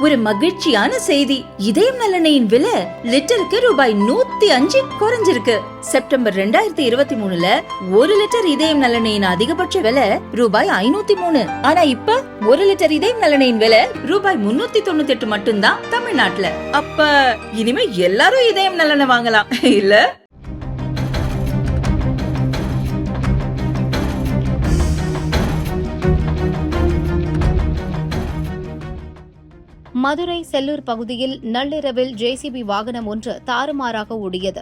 ஒரு மகிழ்ச்சியான செய்தி. இதயம் நல்லெண்ணெயின் விலை லிட்டருக்கு ரூபாய் 105 குறைஞ்சிருக்கு. செப்டம்பர் 2023ல 1 லிட்டர் இதயம் நல்லெண்ணெயின் அதிகபட்ச விலை ரூபாய் 503. ஆனா இப்ப 1 லிட்டர் இதயம் நல்லெண்ணெயின் விலை ரூபாய் 398 மட்டும்தான் தமிழ்நாட்டுல. அப்ப இனிமே எல்லாரும் இதயம் நல்லெண்ணெய் வாங்கலாம் இல்ல? மதுரை செல்லூர் பகுதியில் நள்ளிரவில் ஜேசிபி வாகனம் ஒன்று தாறுமாறாக ஓடியது.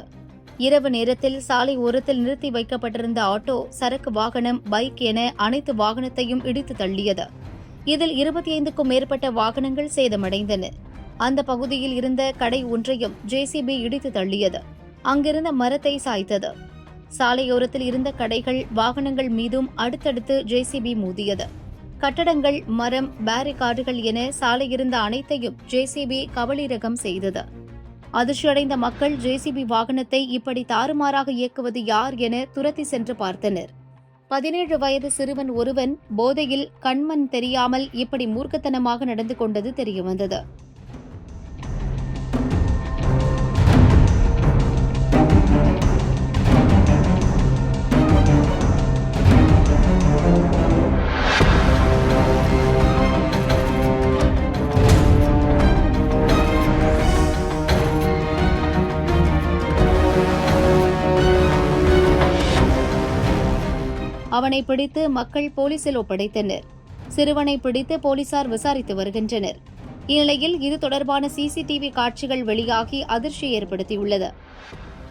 இரவு நேரத்தில் சாலை ஓரத்தில் நிறுத்தி வைக்கப்பட்டிருந்த ஆட்டோ, சரக்கு வாகனம், பைக் என அனைத்து வாகனத்தையும் இடித்து தள்ளியது. இதில் 25க்கும் மேற்பட்ட வாகனங்கள் சேதமடைந்தன. அந்த பகுதியில் இருந்த கடை ஒன்றையும் ஜேசிபி இடித்து தள்ளியது. அங்கிருந்த மரத்தை சாய்த்தது. சாலையோரத்தில் இருந்த கடைகள், வாகனங்கள் மீதும் அடுத்தடுத்து ஜேசிபி மோதியது. கட்டடங்கள், மரம், பேரிகார்டுகள் என சாலையிருந்த அனைத்தையும் ஜேசிபி கபளீரகம் செய்தது. அதிர்ச்சியடைந்த மக்கள் ஜேசிபி வாகனத்தை இப்படி தாறுமாறாக இயக்குவது யார் என துரத்தி சென்று பார்த்தனர். 17 வயது சிறுவன் ஒருவன் போதையில் கண்மண் தெரியாமல் இப்படி மூர்க்கத்தனமாக நடந்து கொண்டது தெரியவந்தது. அவனை பிடித்து மக்கள் போலீசில் ஒப்படைத்தனர். சிறுவனை பிடித்து போலீசார் விசாரித்து வருகின்றனர். இந்நிலையில் இது தொடர்பான சிசிடிவி காட்சிகள் வெளியாகி அதிர்ச்சி ஏற்படுத்தியுள்ளது.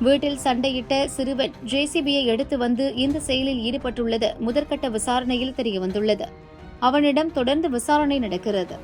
வீட்டில் சண்டையிட்ட சிறுவன் ஜேசிபியை எடுத்து வந்து இந்த செயலில் ஈடுபட்டுள்ளது முதற்கட்ட விசாரணையில் தெரியவந்துள்ளது. அவனிடம் தொடர்ந்து விசாரணை நடக்கிறது.